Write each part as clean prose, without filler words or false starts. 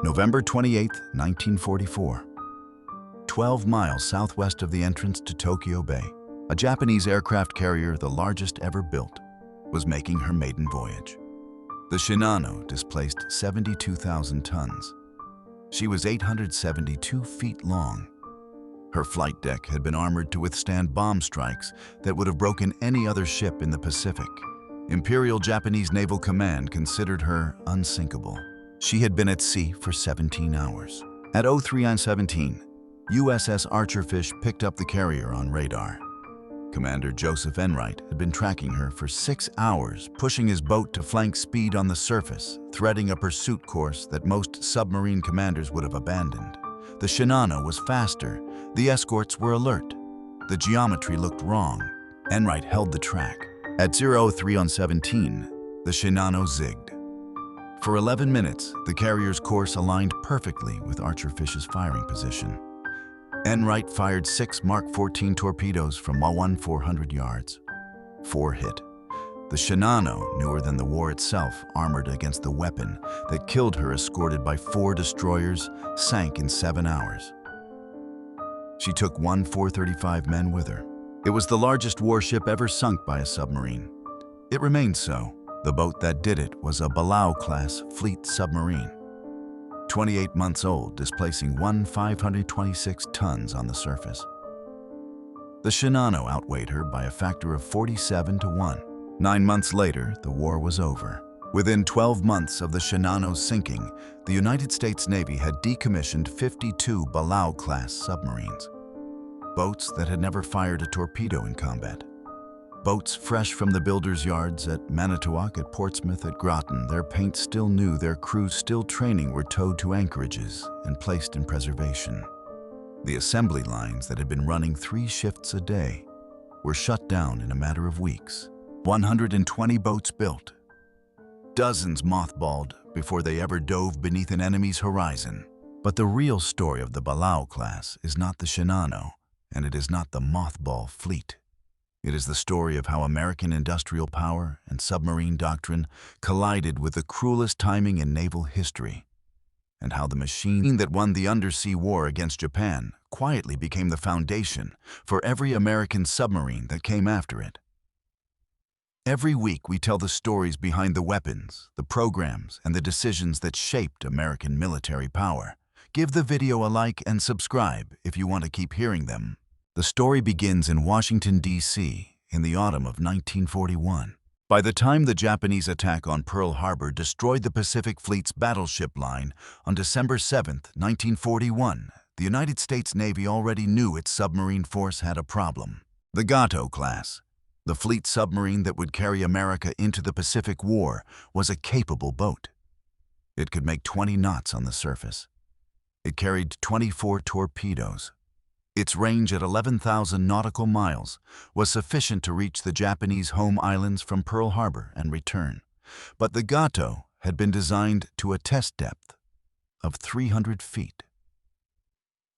November 28, 1944. 12 miles southwest of the entrance to Tokyo Bay, a Japanese aircraft carrier, the largest ever built, was making her maiden voyage. The Shinano displaced 72,000 tons. She was 872 feet long. Her flight deck had been armored to withstand bomb strikes that would have broken any other ship in the Pacific. Imperial Japanese Naval Command considered her unsinkable. She had been at sea for 17 hours. At 03:17, USS Archerfish picked up the carrier on radar. Commander Joseph Enright had been tracking her for 6 hours, pushing his boat to flank speed on the surface, threading a pursuit course that most submarine commanders would have abandoned. The Shinano was faster, the escorts were alert. The geometry looked wrong. Enright held the track. At 03:17, the Shinano zigged. For 11 minutes, the carrier's course aligned perfectly with Archerfish's firing position. Enright fired 6 Mark 14 torpedoes from 400 yards. 4 hit. The Shinano, newer than the war itself, armored against the weapon that killed her, escorted by 4 destroyers, sank in 7 hours. She took 435 men with her. It was the largest warship ever sunk by a submarine. It remained so. The boat that did it was a Balao-Class fleet submarine. 28 months old, displacing 526 tons on the surface. The Shinano outweighed her by a factor of 47 to 1. 9 months later, the war was over. Within 12 months of the Shinano's sinking, the United States Navy had decommissioned 52 Balao-Class submarines. Boats that had never fired a torpedo in combat. Boats fresh from the builders' yards at Manitowoc, at Portsmouth, at Groton, their paint still new, their crews still training, were towed to anchorages and placed in preservation. The assembly lines that had been running 3 shifts a day were shut down in a matter of weeks. 120 boats built. Dozens mothballed before they ever dove beneath an enemy's horizon. But the real story of the Balao-Class is not the Shinano, and it is not the mothball fleet. It is the story of how American industrial power and submarine doctrine collided with the cruelest timing in naval history, and how the machine that won the Undersea War against Japan quietly became the foundation for every American submarine that came after it. Every week we tell the stories behind the weapons, the programs, and the decisions that shaped American military power. Give the video a like and subscribe if you want to keep hearing them. The story begins in Washington, D.C. in the autumn of 1941. By the time the Japanese attack on Pearl Harbor destroyed the Pacific Fleet's battleship line on December 7, 1941, the United States Navy already knew its submarine force had a problem. The Gato-class, the fleet submarine that would carry America into the Pacific War, was a capable boat. It could make 20 knots on the surface. It carried 24 torpedoes. Its range at 11,000 nautical miles was sufficient to reach the Japanese home islands from Pearl Harbor and return. But the Gato had been designed to a test depth of 300 feet.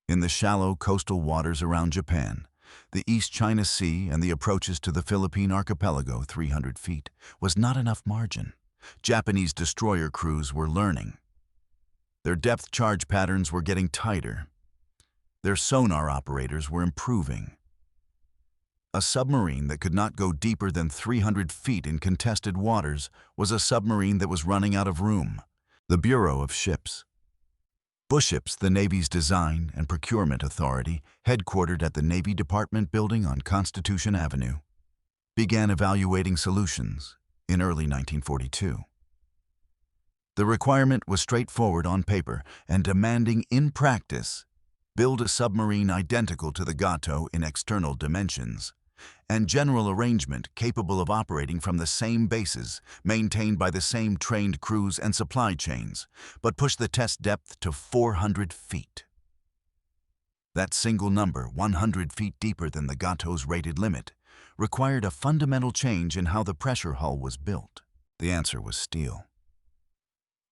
In the shallow coastal waters around Japan, the East China Sea, and the approaches to the Philippine archipelago, 300 feet, was not enough margin. Japanese destroyer crews were learning. Their depth charge patterns were getting tighter. Their sonar operators were improving. A submarine that could not go deeper than 300 feet in contested waters was a submarine that was running out of room. The Bureau of Ships. Buships, the Navy's design and procurement authority, headquartered at the Navy Department building on Constitution Avenue, began evaluating solutions in early 1942. The requirement was straightforward on paper and demanding in practice: build a submarine identical to the Gato in external dimensions, and general arrangement capable of operating from the same bases, maintained by the same trained crews and supply chains, but push the test depth to 400 feet. That single number, 100 feet deeper than the Gato's rated limit, required a fundamental change in how the pressure hull was built. The answer was steel.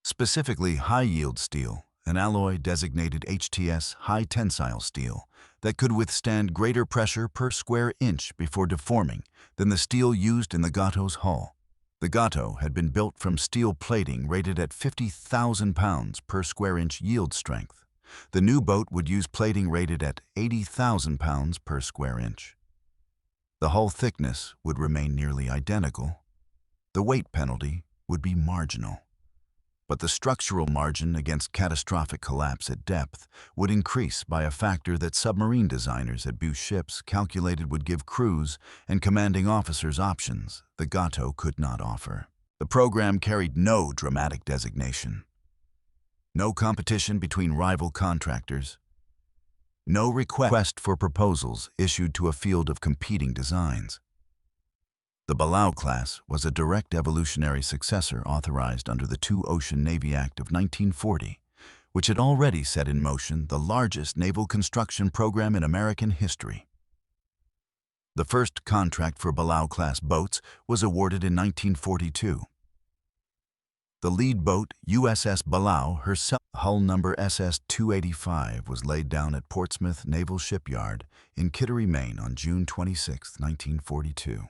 Specifically high-yield steel, an alloy designated HTS high tensile steel that could withstand greater pressure per square inch before deforming than the steel used in the Gato's hull. The Gato had been built from steel plating rated at 50,000 pounds per square inch yield strength. The new boat would use plating rated at 80,000 pounds per square inch. The hull thickness would remain nearly identical. The weight penalty would be marginal. But the structural margin against catastrophic collapse at depth would increase by a factor that submarine designers at Bush Ships calculated would give crews and commanding officers options the Gato could not offer. The program carried no dramatic designation, no competition between rival contractors, no request for proposals issued to a field of competing designs. The Balao-Class was a direct evolutionary successor authorized under the Two-Ocean Navy Act of 1940, which had already set in motion the largest naval construction program in American history. The first contract for Balao-Class boats was awarded in 1942. The lead boat, USS Balao, herself, hull number SS-285, was laid down at Portsmouth Naval Shipyard in Kittery, Maine on June 26, 1942.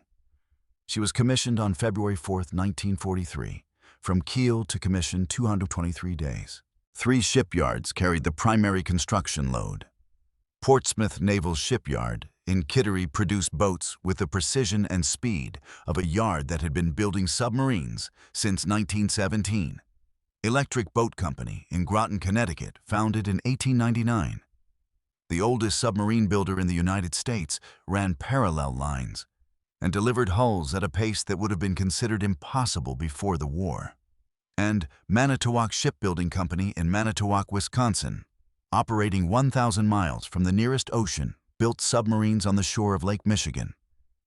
She was commissioned on February 4, 1943, from keel to commission 223 days. 3 shipyards carried the primary construction load. Portsmouth Naval Shipyard in Kittery produced boats with the precision and speed of a yard that had been building submarines since 1917. Electric Boat Company in Groton, Connecticut, founded in 1899. The oldest submarine builder in the United States, ran parallel lines and delivered hulls at a pace that would have been considered impossible before the war. And Manitowoc Shipbuilding Company in Manitowoc, Wisconsin, operating 1,000 miles from the nearest ocean, built submarines on the shore of Lake Michigan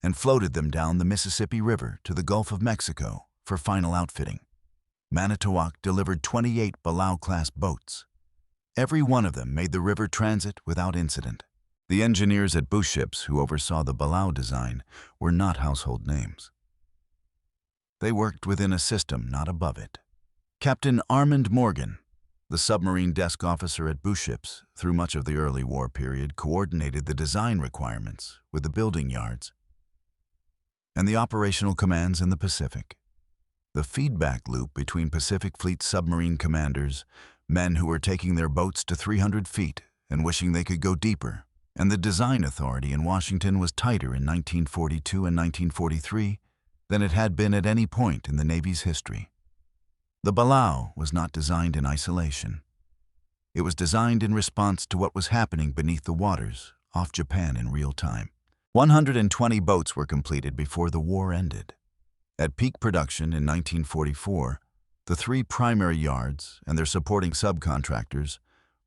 and floated them down the Mississippi River to the Gulf of Mexico for final outfitting. Manitowoc delivered 28 Balao-Class boats. Every one of them made the river transit without incident. The engineers at Bush Ships who oversaw the Balao design were not household names. They worked within a system, not above it. Captain Armand Morgan, the submarine desk officer at Bush Ships, through much of the early war period, coordinated the design requirements with the building yards and the operational commands in the Pacific. The feedback loop between Pacific Fleet submarine commanders, men who were taking their boats to 300 feet and wishing they could go deeper, and the design authority in Washington was tighter in 1942 and 1943 than it had been at any point in the Navy's history. The Balao was not designed in isolation. It was designed in response to what was happening beneath the waters off Japan in real time. 120 boats were completed before the war ended. At peak production in 1944, the 3 primary yards and their supporting subcontractors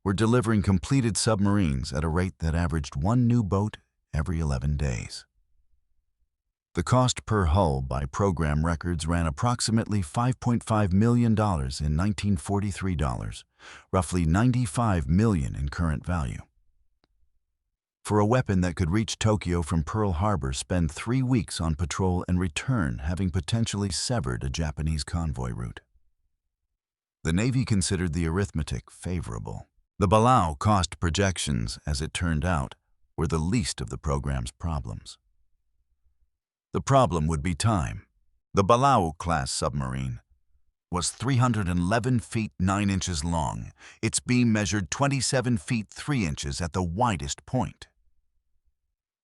were delivering completed submarines at a rate that averaged 1 new boat every 11 days. The cost per hull by program records ran approximately $5.5 million in 1943 dollars, roughly $95 million in current value. For a weapon that could reach Tokyo from Pearl Harbor, spend 3 weeks on patrol and return, having potentially severed a Japanese convoy route. The Navy considered the arithmetic favorable. The Balao cost projections, as it turned out, were the least of the program's problems. The problem would be time. The Balao-Class submarine was 311 feet 9 inches long. Its beam measured 27 feet 3 inches at the widest point.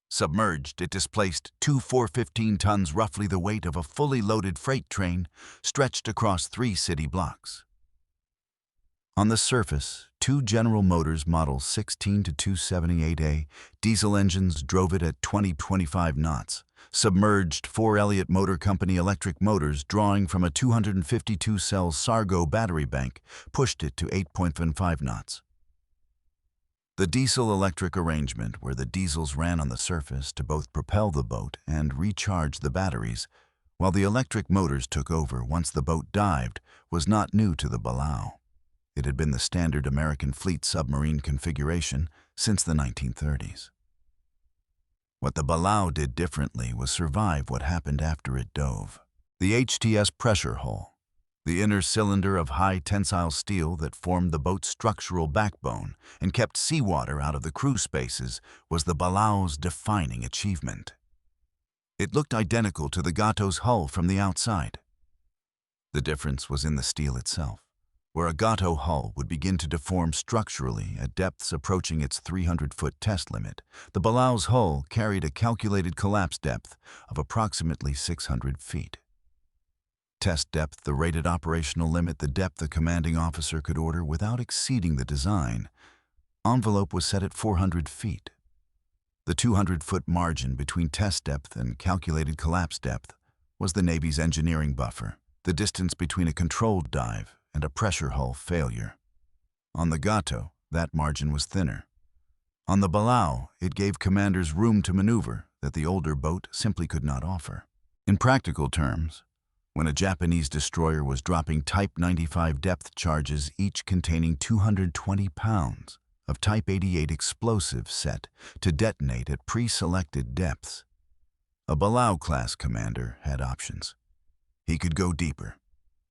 Submerged, it displaced 2 415 tons, roughly the weight of a fully loaded freight train, stretched across 3 city blocks. On the surface, 2 General Motors Model 16 to 278A diesel engines drove it at 20-25 knots. Submerged, 4 Elliott Motor Company electric motors drawing from a 252-cell Sargo battery bank pushed it to 8.5 knots. The diesel-electric arrangement, where the diesels ran on the surface to both propel the boat and recharge the batteries, while the electric motors took over once the boat dived, was not new to the Balao. It had been the standard American fleet submarine configuration since the 1930s. What the Balao did differently was survive what happened after it dove. The HTS pressure hull, the inner cylinder of high tensile steel that formed the boat's structural backbone and kept seawater out of the crew spaces, was the Balao's defining achievement. It looked identical to the Gato's hull from the outside. The difference was in the steel itself. Where a Gato hull would begin to deform structurally at depths approaching its 300-foot test limit, the Balao's hull carried a calculated collapse depth of approximately 600 feet. Test depth, the rated operational limit, the depth a commanding officer could order without exceeding the design envelope, was set at 400 feet. The 200-foot margin between test depth and calculated collapse depth was the Navy's engineering buffer, the distance between a controlled dive and a pressure hull failure. On the Gato, that margin was thinner. On the Balao, it gave commanders room to maneuver that the older boat simply could not offer. In practical terms, when a Japanese destroyer was dropping Type 95 depth charges, each containing 220 pounds of Type 88 explosive set to detonate at pre-selected depths, a Balao-class commander had options. He could go deeper.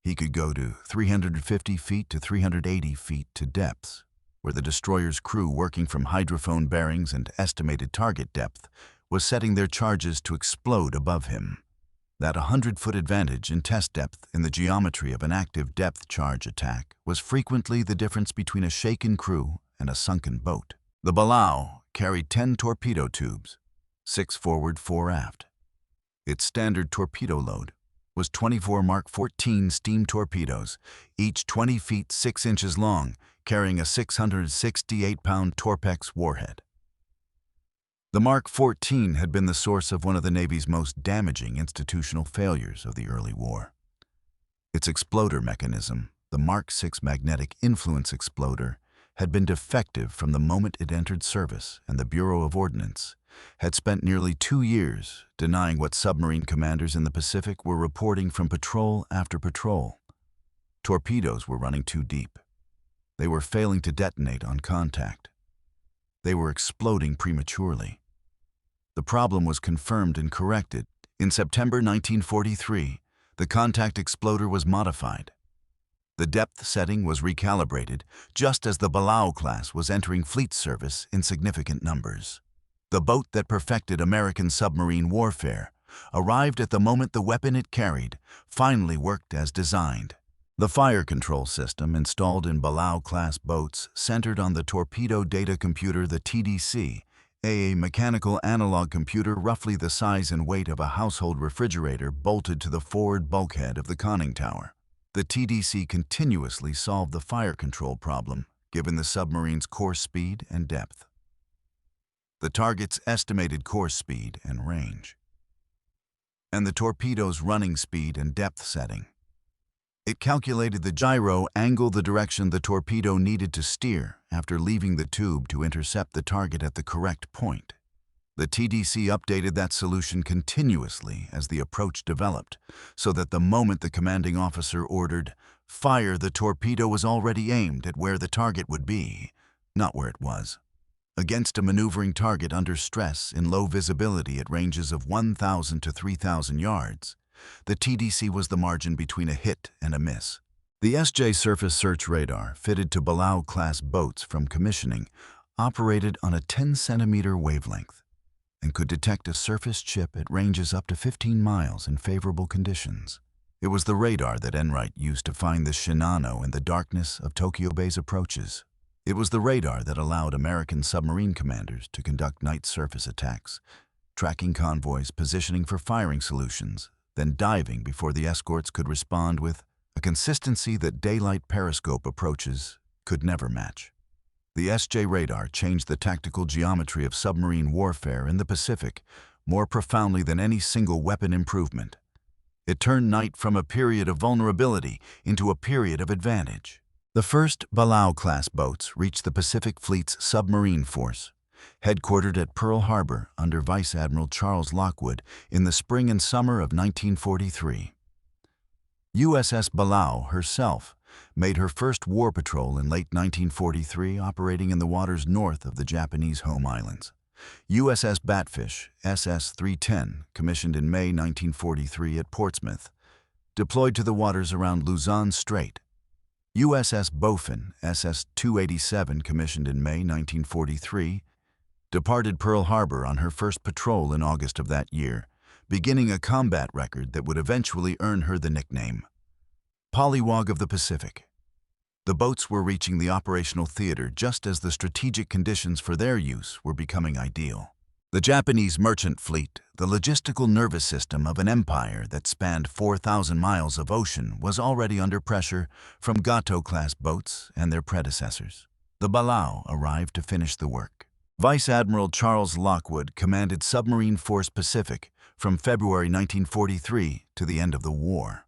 He could go to 350 feet to 380 feet to depths, where the destroyer's crew, working from hydrophone bearings and estimated target depth, was setting their charges to explode above him. That 100-foot advantage in test depth in the geometry of an active depth charge attack was frequently the difference between a shaken crew and a sunken boat. The Balao carried 10 torpedo tubes, 6 forward, 4 aft. Its standard torpedo load was 24 Mark 14 steam torpedoes, each 20 feet 6 inches long, carrying a 668-pound Torpex warhead. The Mark 14 had been the source of one of the Navy's most damaging institutional failures of the early war. Its exploder mechanism, the Mark 6 magnetic influence exploder, had been defective from the moment it entered service, and the Bureau of Ordnance had spent nearly 2 years denying what submarine commanders in the Pacific were reporting from patrol after patrol. Torpedoes were running too deep. They were failing to detonate on contact. They were exploding prematurely. The problem was confirmed and corrected. In September 1943, the contact exploder was modified. The depth setting was recalibrated just as the Balao-class was entering fleet service in significant numbers. The boat that perfected American submarine warfare arrived at the moment the weapon it carried finally worked as designed. The fire control system installed in Balao-class boats centered on the torpedo data computer, the TDC, a mechanical analog computer roughly the size and weight of a household refrigerator bolted to the forward bulkhead of the conning tower. The TDC continuously solved the fire control problem, given the submarine's course speed and depth, the target's estimated course speed and range, and the torpedo's running speed and depth setting. It calculated the gyro angle, the direction the torpedo needed to steer after leaving the tube to intercept the target at the correct point. The TDC updated that solution continuously as the approach developed, so that the moment the commanding officer ordered fire, the torpedo was already aimed at where the target would be, not where it was. Against a maneuvering target under stress in low visibility at ranges of 1,000 to 3,000 yards, the TDC was the margin between a hit and a miss. The SJ surface search radar, fitted to Balao-class boats from commissioning, operated on a 10-centimeter wavelength and could detect a surface ship at ranges up to 15 miles in favorable conditions. It was the radar that Enright used to find the Shinano in the darkness of Tokyo Bay's approaches. It was the radar that allowed American submarine commanders to conduct night surface attacks, tracking convoys, positioning for firing solutions, then diving before the escorts could respond with a consistency that daylight periscope approaches could never match. The SJ radar changed the tactical geometry of submarine warfare in the Pacific more profoundly than any single weapon improvement. It turned night from a period of vulnerability into a period of advantage. The first Balao-class boats reached the Pacific Fleet's submarine force, headquartered at Pearl Harbor under Vice Admiral Charles Lockwood in the spring and summer of 1943. USS Balao herself made her first war patrol in late 1943, operating in the waters north of the Japanese home islands. USS Batfish, SS-310, commissioned in May 1943 at Portsmouth, deployed to the waters around Luzon Strait. USS Bowfin, SS-287, commissioned in May 1943, departed Pearl Harbor on her first patrol in August of that year, beginning a combat record that would eventually earn her the nickname Polywog of the Pacific. The boats were reaching the operational theater just as the strategic conditions for their use were becoming ideal. The Japanese merchant fleet, the logistical nervous system of an empire that spanned 4,000 miles of ocean, was already under pressure from Gato-class boats and their predecessors. The Balao arrived to finish the work. Vice Admiral Charles Lockwood commanded Submarine Force Pacific from February 1943 to the end of the war.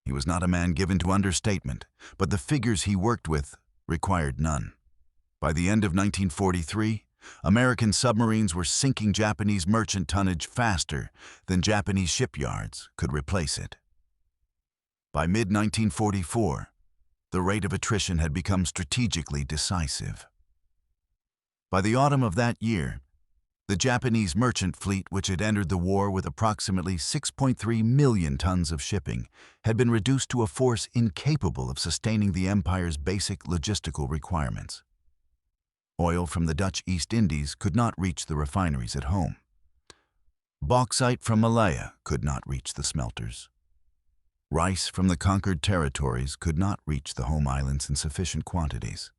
He was not a man given to understatement, but the figures he worked with required none. By the end of 1943, American submarines were sinking Japanese merchant tonnage faster than Japanese shipyards could replace it. By mid-1944, the rate of attrition had become strategically decisive. By the autumn of that year, the Japanese merchant fleet, which had entered the war with approximately 6.3 million tons of shipping, had been reduced to a force incapable of sustaining the empire's basic logistical requirements. Oil from the Dutch East Indies could not reach the refineries at home. Bauxite from Malaya could not reach the smelters. Rice from the conquered territories could not reach the home islands in sufficient quantities.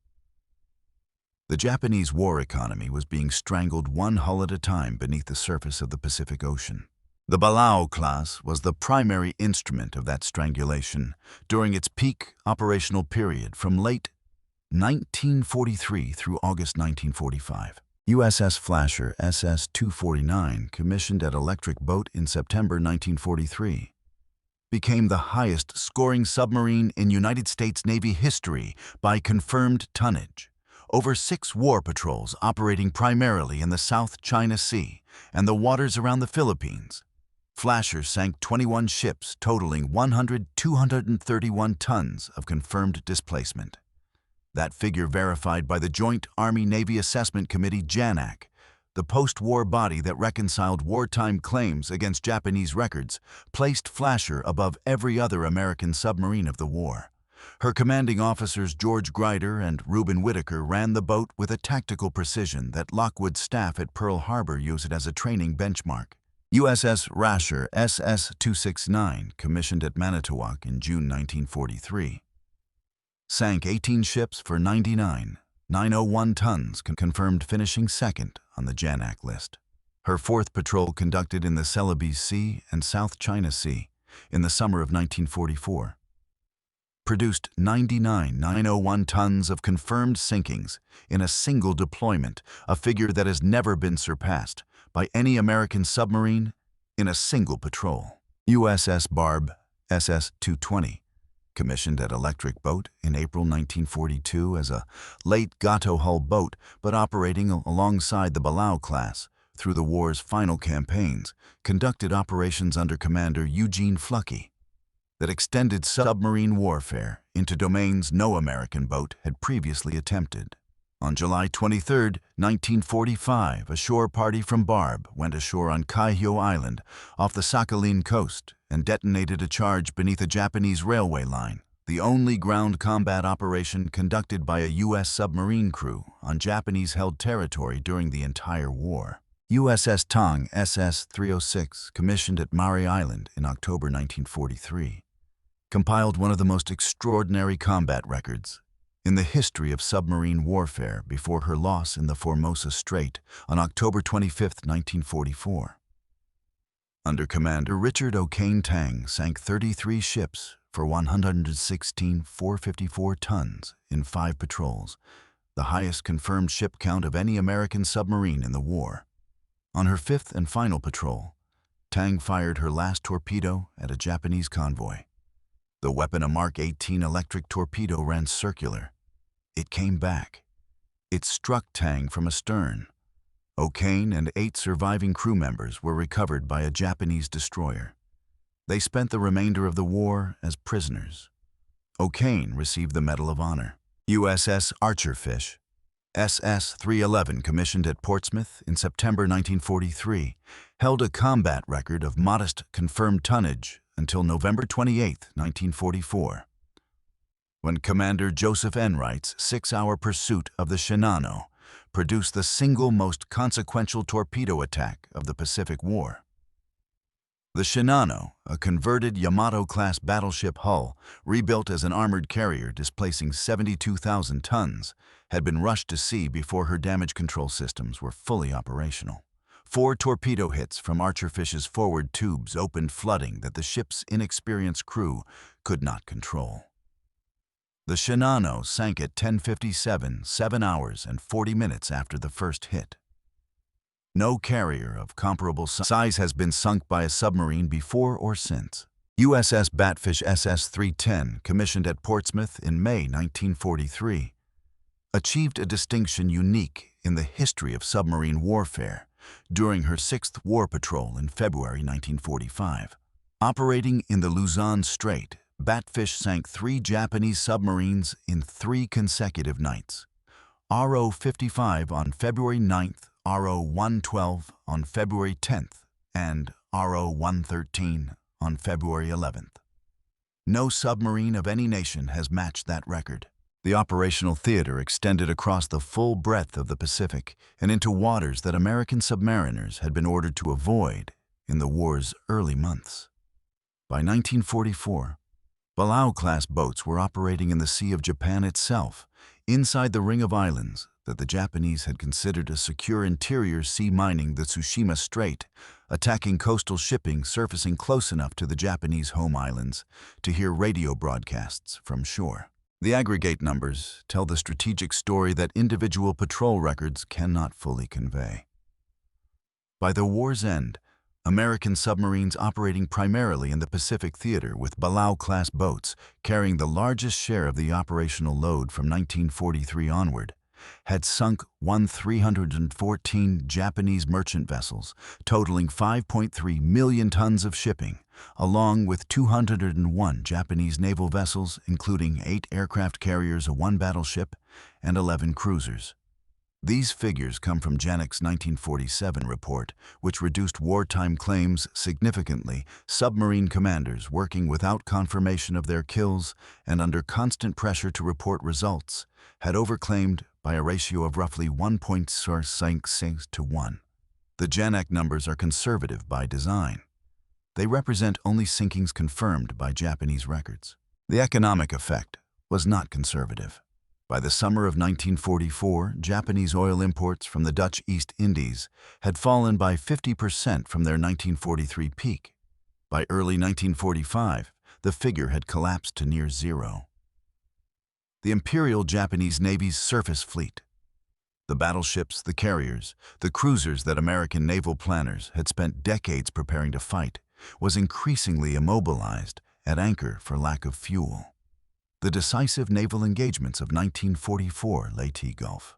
The Japanese war economy was being strangled one hull at a time beneath the surface of the Pacific Ocean. The Balao-Class was the primary instrument of that strangulation during its peak operational period from late 1943 through August 1945. USS Flasher SS-249, commissioned at Electric Boat in September 1943, became the highest-scoring submarine in United States Navy history by confirmed tonnage. Over 6 war patrols operating primarily in the South China Sea and the waters around the Philippines, Flasher sank 21 ships totaling 231 tons of confirmed displacement. That figure verified by the Joint Army-Navy Assessment Committee JANAC, the post-war body that reconciled wartime claims against Japanese records, placed Flasher above every other American submarine of the war. Her commanding officers George Grider and Reuben Whitaker ran the boat with a tactical precision that Lockwood's staff at Pearl Harbor used it as a training benchmark. USS Rasher SS-269, commissioned at Manitowoc in June 1943, sank 18 ships for 901 tons, confirmed finishing second on the JANAC list. Her 4th patrol, conducted in the Celebes Sea and South China Sea in the summer of 1944, produced 901 tons of confirmed sinkings in a single deployment, a figure that has never been surpassed by any American submarine in a single patrol. USS Barb SS-220, commissioned at Electric Boat in April 1942 as a late Gato hull boat but operating alongside the Balao-Class through the war's final campaigns, conducted operations under Commander Eugene Fluckey that extended submarine warfare into domains no American boat had previously attempted. On July 23, 1945, a shore party from Barb went ashore on Kaihio Island off the Sakhalin coast and detonated a charge beneath a Japanese railway line, the only ground combat operation conducted by a U.S. submarine crew on Japanese-held territory during the entire war. USS Tong SS-306, commissioned at Maury Island in October 1943, compiled one of the most extraordinary combat records in the history of submarine warfare before her loss in the Formosa Strait on October 25, 1944. Under Commander Richard O'Kane, Tang sank 33 ships for 116,454 tons in 5 patrols, the highest confirmed ship count of any American submarine in the war. On her 5th and final patrol, Tang fired her last torpedo at a Japanese convoy. The weapon, a Mark 18 electric torpedo, ran circular. It came back. It struck Tang from astern. O'Kane and 8 surviving crew members were recovered by a Japanese destroyer. They spent the remainder of the war as prisoners. O'Kane received the Medal of Honor. USS Archerfish SS-311, commissioned at Portsmouth in September 1943, held a combat record of modest confirmed tonnage until November 28, 1944, when Commander Joseph Enright's 6-hour pursuit of the Shinano produced the single most consequential torpedo attack of the Pacific War. The Shinano, a converted Yamato-class battleship hull, rebuilt as an armored carrier displacing 72,000 tons, had been rushed to sea before her damage control systems were fully operational. 4 torpedo hits from Archerfish's forward tubes opened flooding that the ship's inexperienced crew could not control. The Shinano sank at 10:57, 7 hours and 40 minutes after the first hit. No carrier of comparable size has been sunk by a submarine before or since. USS Batfish SS-310, commissioned at Portsmouth in May 1943, achieved a distinction unique in the history of submarine warfare during her 6th war patrol in February 1945. Operating in the Luzon Strait, Batfish sank 3 Japanese submarines in 3 consecutive nights. RO-55 on February 9th, RO-112 on February 10th, and RO-113 on February 11th. No submarine of any nation has matched that record. The operational theater extended across the full breadth of the Pacific and into waters that American submariners had been ordered to avoid in the war's early months. By 1944, Balao-class boats were operating in the Sea of Japan itself, inside the ring of islands that the Japanese had considered a secure interior sea, mining the Tsushima Strait, attacking coastal shipping surfacing close enough to the Japanese home islands to hear radio broadcasts from shore. The aggregate numbers tell the strategic story that individual patrol records cannot fully convey. By the war's end, American submarines operating primarily in the Pacific theater with Balao-class boats carrying the largest share of the operational load from 1943 onward, had sunk 314 Japanese merchant vessels, totaling 5.3 million tons of shipping, along with 201 Japanese naval vessels, including 8 aircraft carriers, 1 battleship, and 11 cruisers. These figures come from Janek's 1947 report, which reduced wartime claims significantly. Submarine commanders working without confirmation of their kills and under constant pressure to report results had overclaimed by a ratio of roughly 1.66 to 1. The Janek numbers are conservative by design. They represent only sinkings confirmed by Japanese records. The economic effect was not conservative. By the summer of 1944, Japanese oil imports from the Dutch East Indies had fallen by 50% from their 1943 peak. By early 1945, the figure had collapsed to near zero. The Imperial Japanese Navy's surface fleet, the battleships, the carriers, the cruisers that American naval planners had spent decades preparing to fight, was increasingly immobilized at anchor for lack of fuel. The decisive naval engagements of 1944 Leyte Gulf,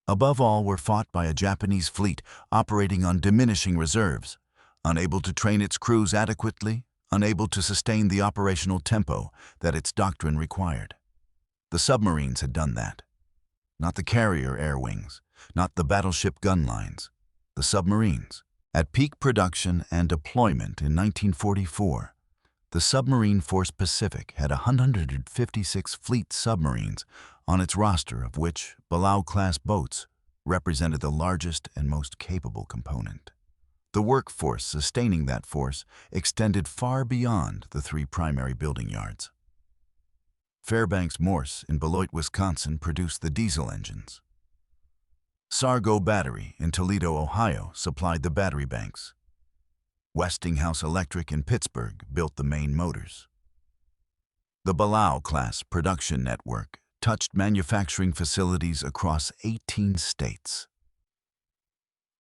above all, were fought by a Japanese fleet operating on diminishing reserves, unable to train its crews adequately, unable to sustain the operational tempo that its doctrine required. The submarines had done that. Not the carrier air wings, not the battleship gun lines, the submarines. At peak production and deployment in 1944, the Submarine Force Pacific had 156 fleet submarines on its roster, of which Balao-class boats represented the largest and most capable component. The workforce sustaining that force extended far beyond the 3 primary building yards. Fairbanks Morse in Beloit, Wisconsin produced the diesel engines. Sargo Battery in Toledo, Ohio supplied the battery banks. Westinghouse Electric in Pittsburgh built the main motors. The Balao-class production network touched manufacturing facilities across 18 states.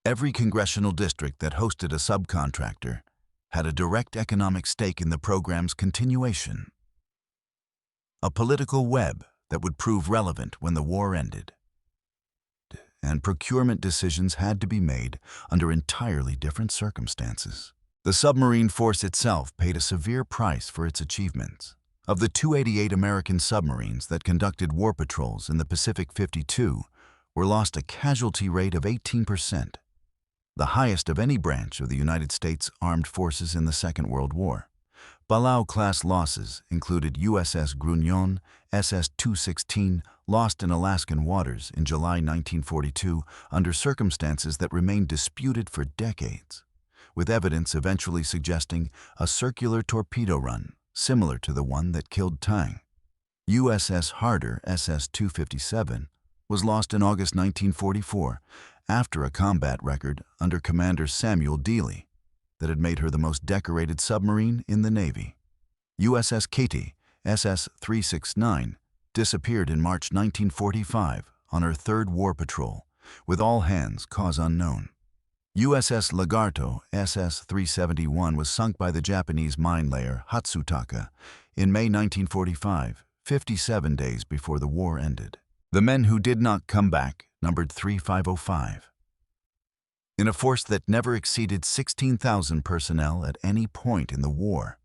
Every congressional district that hosted a subcontractor had a direct economic stake in the program's continuation. A political web that would prove relevant when the war ended. And procurement decisions had to be made under entirely different circumstances. The submarine force itself paid a severe price for its achievements. Of the 288 American submarines that conducted war patrols in the Pacific, 52 were lost a casualty rate of 18%, the highest of any branch of the United States Armed Forces in the Second World War. Balao-class losses included USS Grunion, SS-216, lost in Alaskan waters in July 1942 under circumstances that remained disputed for decades, with evidence eventually suggesting a circular torpedo run similar to the one that killed Tang. USS Harder SS-257 was lost in August 1944 after a combat record under Commander Samuel Dealey that had made her the most decorated submarine in the Navy. USS Katy SS-369 disappeared in March 1945 on her third war patrol, with all hands cause unknown. USS Lagarto SS-371 was sunk by the Japanese mine layer Hatsutaka in May 1945, 57 days before the war ended. The men who did not come back numbered 3505. In a force that never exceeded 16,000 personnel at any point in the war.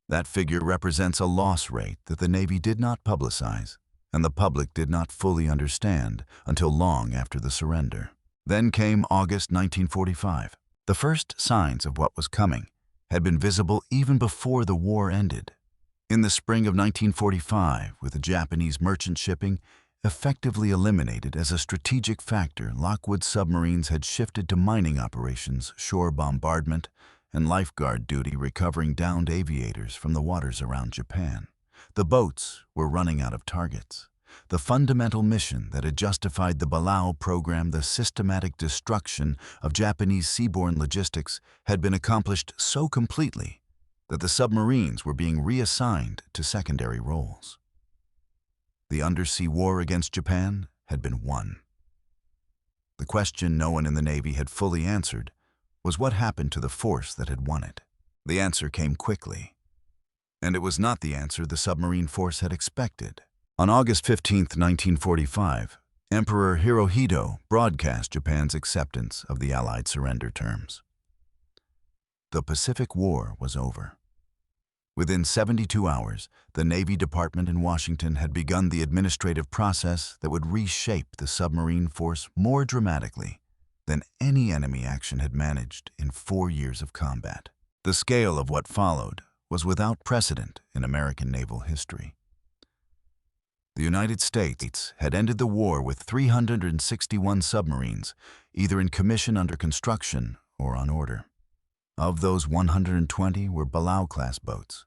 That figure represents a loss rate that the Navy did not publicize, and the public did not fully understand until long after the surrender. Then came August 1945. The first signs of what was coming had been visible even before the war ended. In the spring of 1945, with the Japanese merchant shipping effectively eliminated as a strategic factor, Lockwood submarines had shifted to mining operations, shore bombardment, and lifeguard duty, recovering downed aviators from the waters around Japan. The boats were running out of targets. The fundamental mission that had justified the Balao program, the systematic destruction of Japanese seaborne logistics, had been accomplished so completely that the submarines were being reassigned to secondary roles. The undersea war against Japan had been won. The question no one in the Navy had fully answered was what happened to the force that had won it. The answer came quickly, and it was not the answer the submarine force had expected. On August 15, 1945, Emperor Hirohito broadcast Japan's acceptance of the Allied surrender terms. The Pacific War was over. Within 72 hours, the Navy Department in Washington had begun the administrative process that would reshape the submarine force more dramatically than any enemy action had managed in 4 years of combat. The scale of what followed was without precedent in American naval history. The United States had ended the war with 361 submarines, either in commission, under construction, or on order. Of those, 120 were Balao-class boats.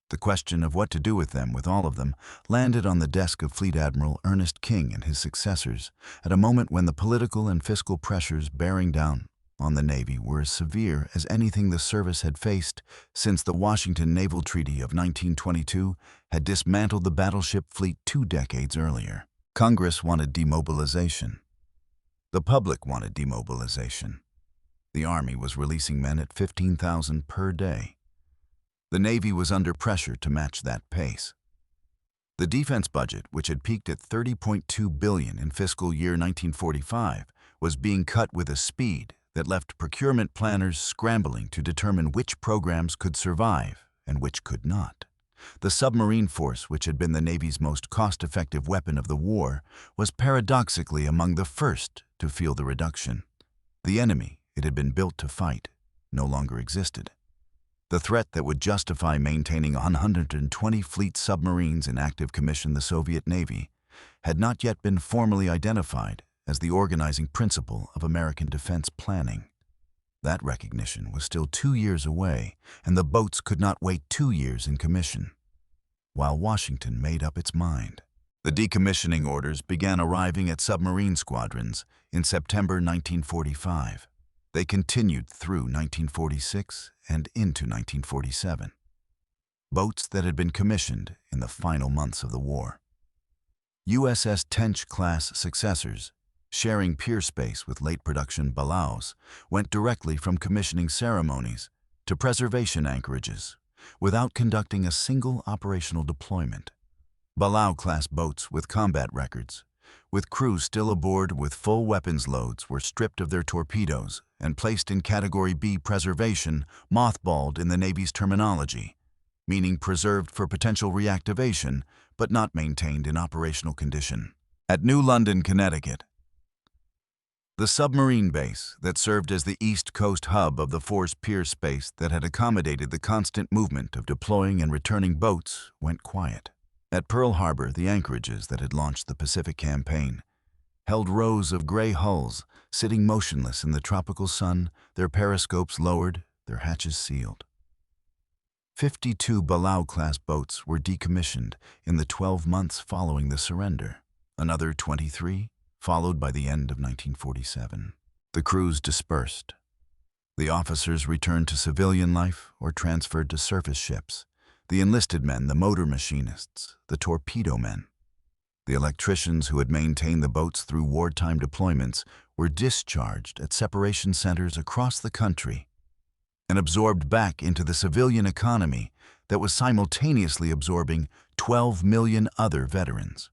The question of what to do with all of them, landed on the desk of Fleet Admiral Ernest King and his successors at a moment when the political and fiscal pressures bearing down on the Navy were as severe as anything the service had faced since the Washington Naval Treaty of 1922 had dismantled the battleship fleet 2 decades earlier. Congress wanted demobilization. The public wanted demobilization. The Army was releasing men at 15,000 per day. The Navy was under pressure to match that pace. The defense budget, which had peaked at $30.2 billion in fiscal year 1945, was being cut with a speed that left procurement planners scrambling to determine which programs could survive and which could not. The submarine force, which had been the Navy's most cost-effective weapon of the war, was paradoxically among the first to feel the reduction. The enemy it had been built to fight no longer existed. The threat that would justify maintaining 120 fleet submarines in active commission, the Soviet Navy, had not yet been formally identified as the organizing principle of American defense planning. That recognition was still 2 years away, and the boats could not wait 2 years in commission, while Washington made up its mind. The decommissioning orders began arriving at submarine squadrons in September 1945. They continued through 1946 and into 1947. Boats that had been commissioned in the final months of the war. USS Tench-class successors, sharing pier space with late-production Balaos, went directly from commissioning ceremonies to preservation anchorages without conducting a single operational deployment. Balao-class boats with combat records, with crews still aboard with full weapons loads, were stripped of their torpedoes and placed in Category B preservation, mothballed in the Navy's terminology, meaning preserved for potential reactivation, but not maintained in operational condition. At New London, Connecticut, the submarine base that served as the East Coast hub of the force pier space that had accommodated the constant movement of deploying and returning boats went quiet. At Pearl Harbor, the anchorages that had launched the Pacific Campaign held rows of gray hulls, sitting motionless in the tropical sun, their periscopes lowered, their hatches sealed. 52 Balao-class boats were decommissioned in the 12 months following the surrender. Another 23 followed by the end of 1947. The crews dispersed. The officers returned to civilian life or transferred to surface ships. The enlisted men, the motor machinists, the torpedo men. The electricians who had maintained the boats through wartime deployments were discharged at separation centers across the country and absorbed back into the civilian economy that was simultaneously absorbing 12 million other veterans.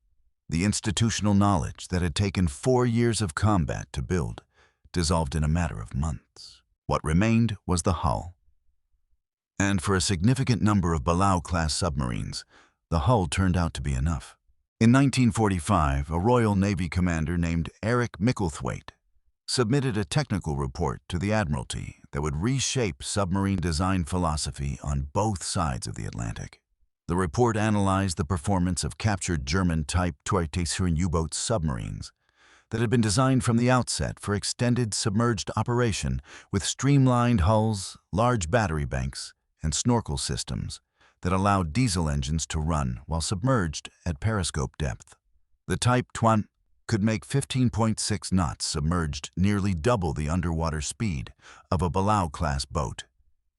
The institutional knowledge that had taken 4 years of combat to build dissolved in a matter of months. What remained was the hull. And for a significant number of Balao-class submarines, the hull turned out to be enough. In 1945, a Royal Navy commander named Eric Micklethwaite submitted a technical report to the Admiralty that would reshape submarine design philosophy on both sides of the Atlantic. The report analyzed the performance of captured German Type 2 U-boat submarines that had been designed from the outset for extended submerged operation with streamlined hulls, large battery banks, and snorkel systems that allowed diesel engines to run while submerged at periscope depth. The Type 2 could make 15.6 knots submerged, nearly double the underwater speed of a Balao-class boat,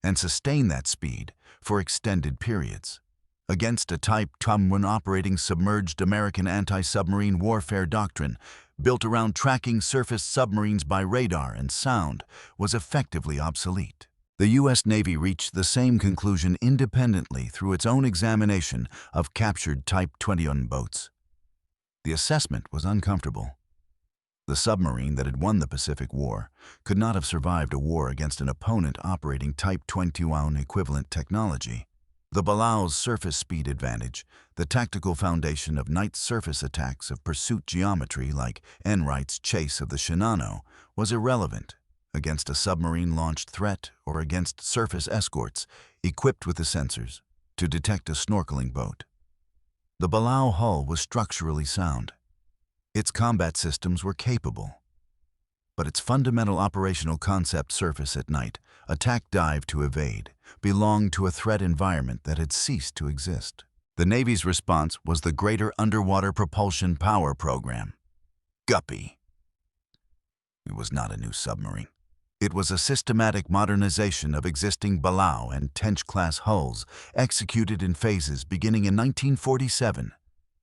and sustain that speed for extended periods. Against a Type 2 when operating submerged, American anti-submarine warfare doctrine, built around tracking surface submarines by radar and sound, was effectively obsolete. The U.S. Navy reached the same conclusion independently through its own examination of captured Type 21 boats. The assessment was uncomfortable. The submarine that had won the Pacific War could not have survived a war against an opponent operating Type 21 equivalent technology. The Balao's surface speed advantage, the tactical foundation of night surface attacks of pursuit geometry like Enright's chase of the Shinano, was irrelevant against a submarine-launched threat or against surface escorts equipped with the sensors to detect a snorkeling boat. The Balao hull was structurally sound. Its combat systems were capable. But its fundamental operational concept, surface at night, attack, dive to evade, belonged to a threat environment that had ceased to exist. The Navy's response was the Greater Underwater Propulsion Power Program, Guppy. It was not a new submarine. It was a systematic modernization of existing Balao and Tench-class hulls, executed in phases beginning in 1947,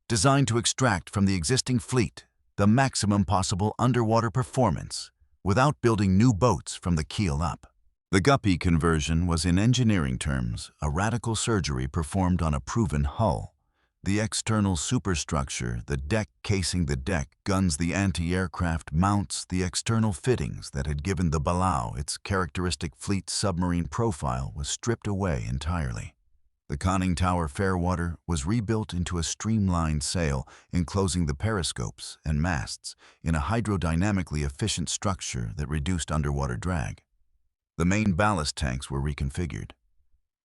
designed to extract from the existing fleet the maximum possible underwater performance without building new boats from the keel up. The Guppy conversion was, in engineering terms, a radical surgery performed on a proven hull. The external superstructure, the deck casing the deck, guns, the anti-aircraft mounts, the external fittings that had given the Balao its characteristic fleet submarine profile was stripped away entirely. The conning tower fairwater was rebuilt into a streamlined sail enclosing the periscopes and masts in a hydrodynamically efficient structure that reduced underwater drag. The main ballast tanks were reconfigured.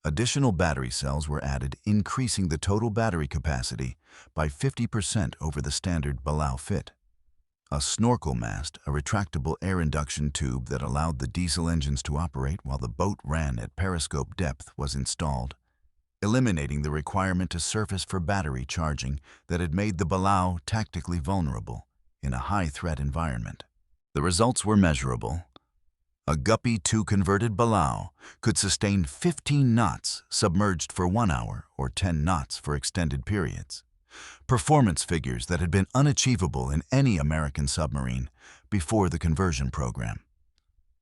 Additional battery cells were added, increasing the total battery capacity by 50% over the standard Balao fit. A snorkel mast, a retractable air induction tube that allowed the diesel engines to operate while the boat ran at periscope depth, was installed, eliminating the requirement to surface for battery charging that had made the Balao tactically vulnerable in a high-threat environment. The results were measurable. A Guppy 2 converted Balao could sustain 15 knots submerged for 1 hour or 10 knots for extended periods. Performance figures that had been unachievable in any American submarine before the conversion program.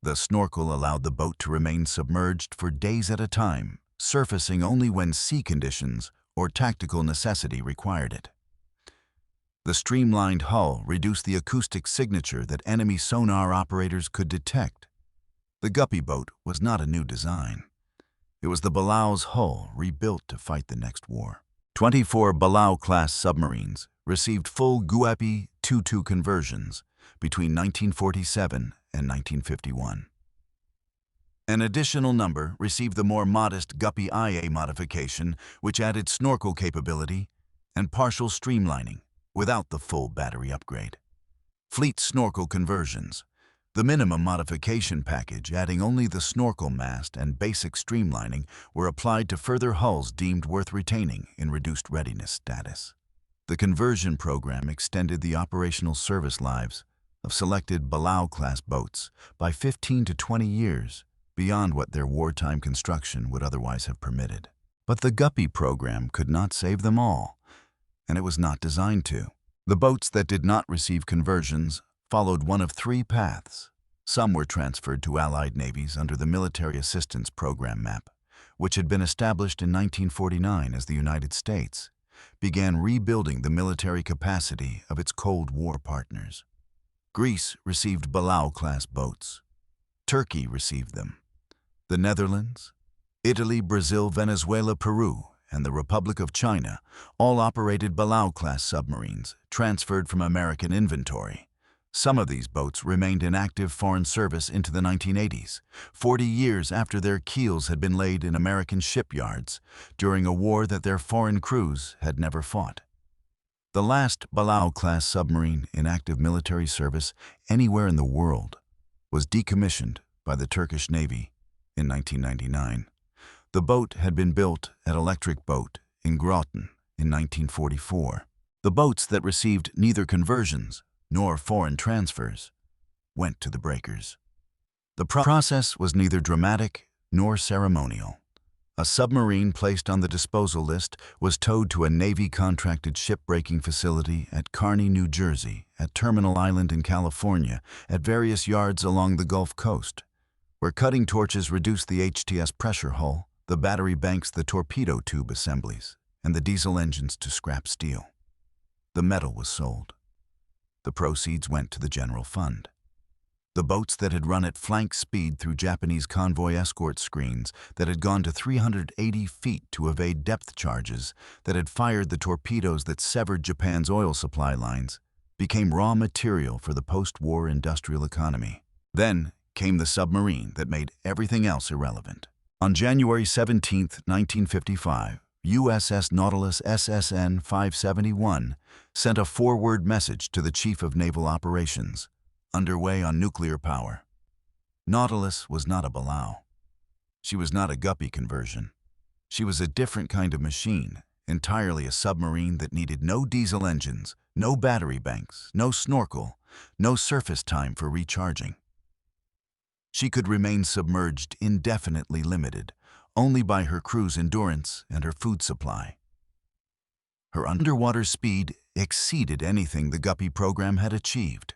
The snorkel allowed the boat to remain submerged for days at a time, surfacing only when sea conditions or tactical necessity required it. The streamlined hull reduced the acoustic signature that enemy sonar operators could detect. The Guppy boat was not a new design. It was the Balao's hull rebuilt to fight the next war. 24 Balao-class submarines received full Guppy 2-2 conversions between 1947 and 1951. An additional number received the more modest WWII modification, which added snorkel capability and partial streamlining without the full battery upgrade. Fleet snorkel conversions. The minimum modification package, adding only the snorkel mast and basic streamlining, were applied to further hulls deemed worth retaining in reduced readiness status. The conversion program extended the operational service lives of selected Balao-class boats by 15 to 20 years, beyond what their wartime construction would otherwise have permitted. But the Guppy program could not save them all, and it was not designed to. The boats that did not receive conversions followed one of three paths. Some were transferred to Allied navies under the Military Assistance Program MAP, which had been established in 1949 as the United States began rebuilding the military capacity of its Cold War partners. Greece received Balao-class boats. Turkey received them. The Netherlands, Italy, Brazil, Venezuela, Peru, and the Republic of China all operated Balao-class submarines transferred from American inventory. Some of these boats remained in active foreign service into the 1980s, 40 years after their keels had been laid in American shipyards during a war that their foreign crews had never fought. The last Balao-class submarine in active military service anywhere in the world was decommissioned by the Turkish Navy in 1999. The boat had been built at Electric Boat in Groton in 1944. The boats that received neither conversions nor foreign transfers went to the breakers. The process was neither dramatic nor ceremonial. A submarine placed on the disposal list was towed to a Navy-contracted shipbreaking facility at Kearney, New Jersey, at Terminal Island in California, at various yards along the Gulf Coast, where cutting torches reduced the HTS pressure hull, the battery banks, the torpedo tube assemblies, and the diesel engines to scrap steel. The metal was sold. The proceeds went to the general fund. The boats that had run at flank speed through Japanese convoy escort screens, that had gone to 380 feet to evade depth charges, that had fired the torpedoes that severed Japan's oil supply lines, became raw material for the post-war industrial economy. Then came the submarine that made everything else irrelevant. On January 17, 1955, USS Nautilus SSN 571 sent a forward message to the Chief of Naval Operations, underway on nuclear power. Nautilus was not a Balao. She was not a Guppy conversion. She was a different kind of machine, entirely a submarine that needed no diesel engines, no battery banks, no snorkel, no surface time for recharging. She could remain submerged indefinitely limited only by her crew's endurance and her food supply. Her underwater speed exceeded anything the Guppy program had achieved.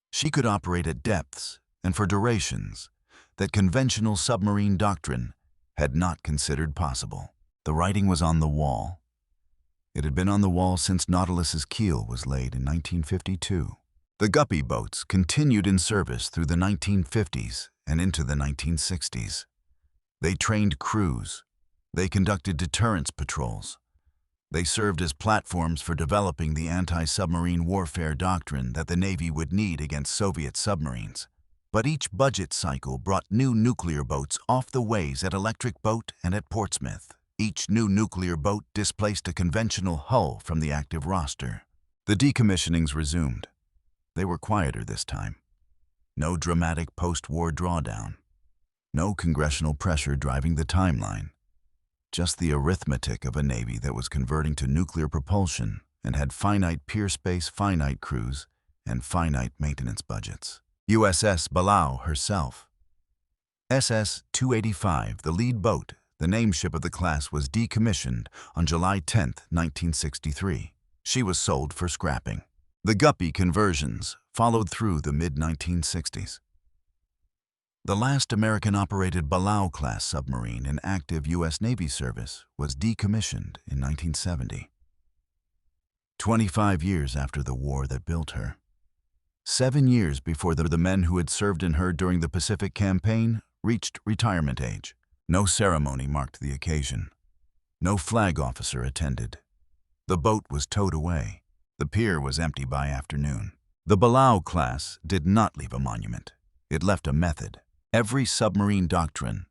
She could operate at depths and for durations that conventional submarine doctrine had not considered possible. The writing was on the wall. It had been on the wall since Nautilus's keel was laid in 1952. The Guppy boats continued in service through the 1950s and into the 1960s. They trained crews. They conducted deterrence patrols. They served as platforms for developing the anti-submarine warfare doctrine that the Navy would need against Soviet submarines. But each budget cycle brought new nuclear boats off the ways at Electric Boat and at Portsmouth. Each new nuclear boat displaced a conventional hull from the active roster. The decommissionings resumed. They were quieter this time. No dramatic post-war drawdown. No congressional pressure driving the timeline. Just the arithmetic of a Navy that was converting to nuclear propulsion and had finite pier space, finite crews, and finite maintenance budgets. USS Balao herself. SS-285, the lead boat, the nameship of the class, was decommissioned on July 10, 1963. She was sold for scrapping. The Guppy conversions followed through the mid-1960s. The last American-operated Balao-class submarine in active U.S. Navy service was decommissioned in 1970. 25 years after the war that built her. 7 years before the men who had served in her during the Pacific Campaign reached retirement age. No ceremony marked the occasion. No flag officer attended. The boat was towed away. The pier was empty by afternoon. The Balao-class did not leave a monument. It left a method. Every submarine doctrine,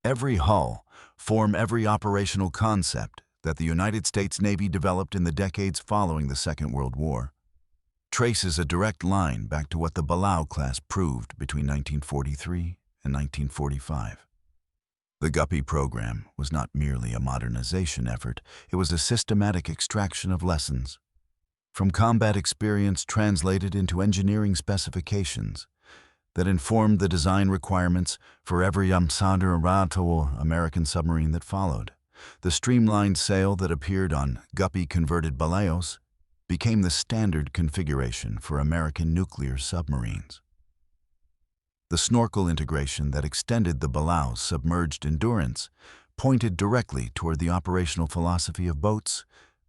every hull, form, every operational concept that the United States Navy developed in the decades following the Second World War traces a direct line back to what the Balao-class proved between 1943 and 1945. The Guppy program was not merely a modernization effort, it was a systematic extraction of lessons from combat experience translated into engineering specifications that informed the design requirements for every American submarine that followed. The streamlined sail that appeared on Guppy-converted Balaos became the standard configuration for American nuclear submarines. The snorkel integration that extended the Balao's submerged endurance pointed directly toward the operational philosophy of boats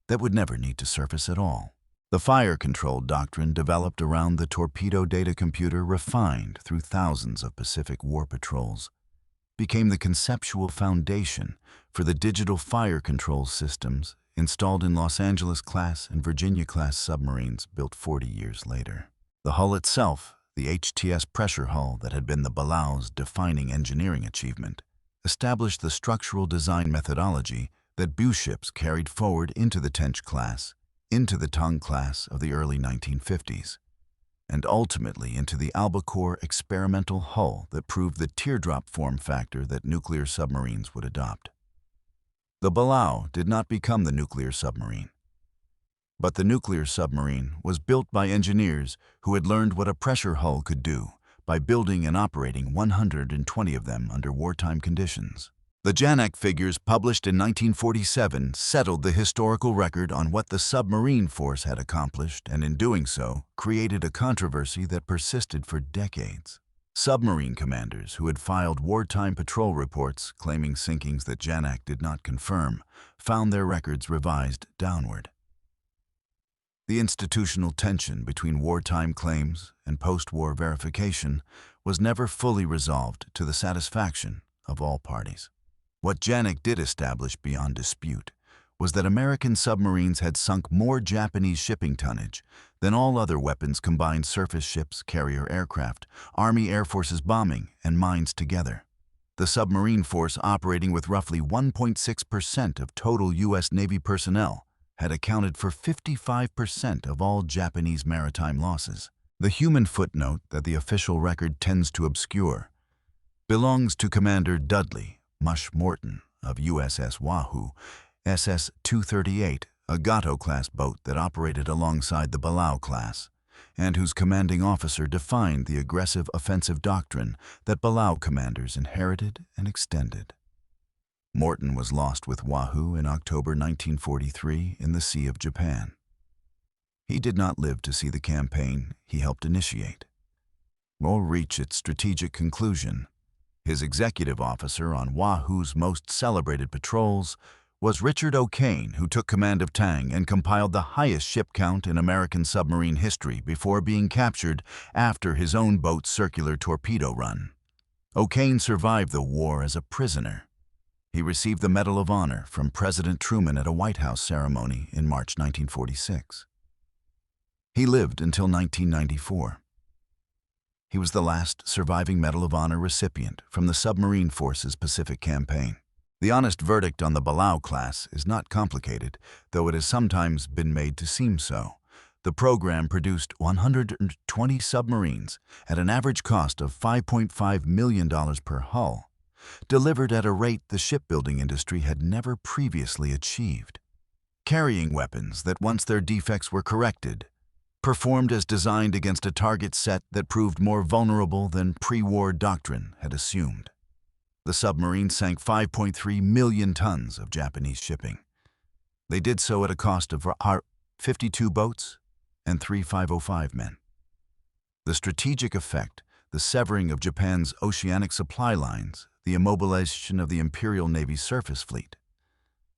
that would never need to surface at all. The fire control doctrine developed around the torpedo data computer, refined through thousands of Pacific War patrols, became the conceptual foundation for the digital fire control systems installed in Los Angeles-class and Virginia-class submarines built 40 years later. The hull itself, the HTS pressure hull that had been the Balao's defining engineering achievement, established the structural design methodology that BU ships carried forward into the Tench-class, into the Tong-class of the early 1950s, and ultimately into the Albacore experimental hull that proved the teardrop form factor that nuclear submarines would adopt. The Balao did not become the nuclear submarine, but the nuclear submarine was built by engineers who had learned what a pressure hull could do by building and operating 120 of them under wartime conditions. The JANAC figures published in 1947 settled the historical record on what the submarine force had accomplished, and in doing so, created a controversy that persisted for decades. Submarine commanders who had filed wartime patrol reports claiming sinkings that JANAC did not confirm found their records revised downward. The institutional tension between wartime claims and post-war verification was never fully resolved to the satisfaction of all parties. What JANAC did establish beyond dispute was that American submarines had sunk more Japanese shipping tonnage than all other weapons combined: surface ships, carrier aircraft, Army Air Forces bombing, and mines together. The submarine force, operating with roughly 1.6% of total U.S. Navy personnel, had accounted for 55% of all Japanese maritime losses. The human footnote that the official record tends to obscure belongs to Commander Dudley Mush Morton of USS Wahoo, SS-238, a Gato-class boat that operated alongside the Balao-class, and whose commanding officer defined the aggressive offensive doctrine that Balao commanders inherited and extended. Morton was lost with Wahoo in October 1943 in the Sea of Japan. He did not live to see the campaign he helped initiate, or reach its strategic conclusion. His executive officer on Wahoo's most celebrated patrols was Richard O'Kane, who took command of Tang and compiled the highest ship count in American submarine history before being captured after his own boat's circular torpedo run. O'Kane survived the war as a prisoner. He received the Medal of Honor from President Truman at a White House ceremony in March 1946. He lived until 1994. He was the last surviving Medal of Honor recipient from the Submarine Force's Pacific Campaign. The honest verdict on the Balao-class is not complicated, though it has sometimes been made to seem so. The program produced 120 submarines at an average cost of $5.5 million per hull, delivered at a rate the shipbuilding industry had never previously achieved. Carrying weapons that, once their defects were corrected, performed as designed against a target set that proved more vulnerable than pre-war doctrine had assumed. The submarines sank 5.3 million tons of Japanese shipping. They did so at a cost of 52 boats and 3 505 men. The strategic effect, the severing of Japan's oceanic supply lines, the immobilization of the Imperial Navy's surface fleet,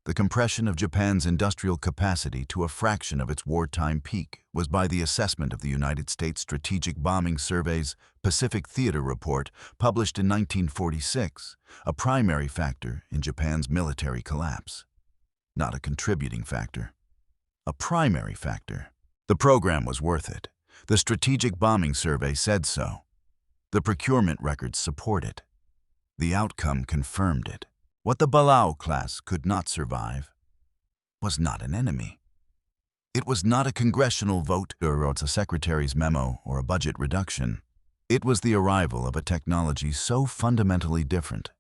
the compression of Japan's industrial capacity to a fraction of its wartime peak was, by the assessment of the United States Strategic Bombing Survey's Pacific Theater Report, published in 1946, a primary factor in Japan's military collapse. Not a contributing factor, a primary factor. The program was worth it. The Strategic Bombing Survey said so. The procurement records support it. The outcome confirmed it. What the Balao-class could not survive was not an enemy. It was not a congressional vote or a secretary's memo or a budget reduction. It was the arrival of a technology so fundamentally different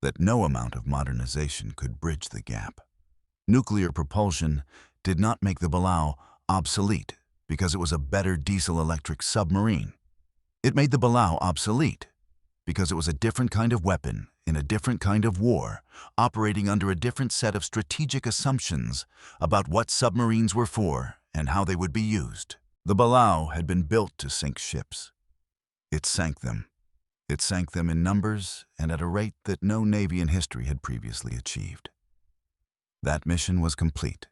that no amount of modernization could bridge the gap. Nuclear propulsion did not make the Balao obsolete because it was a better diesel-electric submarine. It made the Balao obsolete because it was a different kind of weapon in a different kind of war, operating under a different set of strategic assumptions about what submarines were for and how they would be used. The Balao had been built to sink ships. It sank them. It sank them in numbers and at a rate that no navy in history had previously achieved. That mission was complete.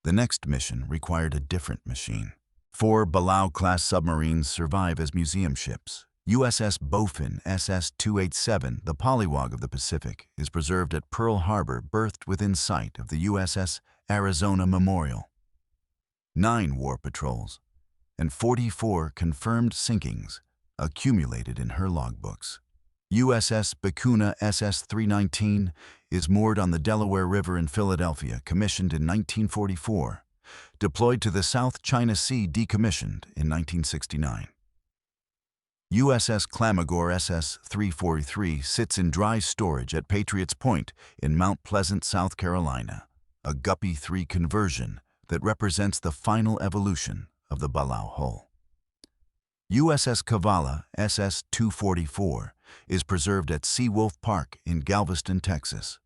The next mission required a different machine. 4 Balao-class submarines survive as museum ships. USS Bowfin SS-287, the Pollywog of the Pacific, is preserved at Pearl Harbor, berthed within sight of the USS Arizona Memorial. 9 war patrols and 44 confirmed sinkings accumulated in her logbooks. USS Bacuna SS-319 is moored on the Delaware River in Philadelphia, commissioned in 1944, deployed to the South China Sea, decommissioned in 1969. USS Clamagore SS-343 sits in dry storage at Patriots Point in Mount Pleasant, South Carolina, a Guppy 3 conversion that represents the final evolution of the Balao hull. USS Kavala SS-244 is preserved at Seawolf Park in Galveston, Texas.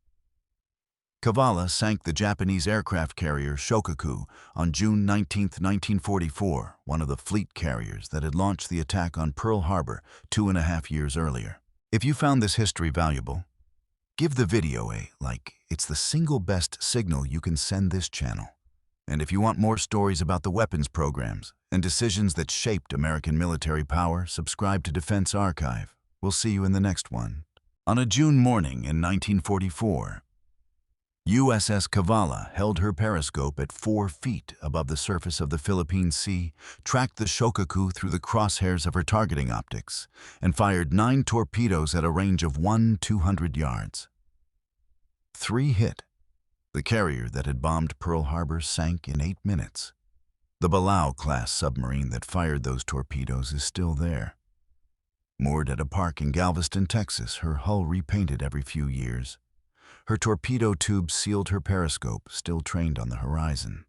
Kavala sank the Japanese aircraft carrier Shokaku on June 19, 1944, one of the fleet carriers that had launched the attack on Pearl Harbor 2.5 years earlier. If you found this history valuable, give the video a like. It's the single best signal you can send this channel. And if you want more stories about the weapons programs and decisions that shaped American military power, subscribe to Defense Archive. We'll see you in the next one. On a June morning in 1944, USS Kavala held her periscope at 4 feet above the surface of the Philippine Sea, tracked the Shokaku through the crosshairs of her targeting optics, and fired 9 torpedoes at a range of 200 yards. 3 hit. The carrier that had bombed Pearl Harbor sank in 8 minutes. The Balao-class submarine that fired those torpedoes is still there. Moored at a park in Galveston, Texas, her hull repainted every few years. Her torpedo tubes sealed her periscope, still trained on the horizon.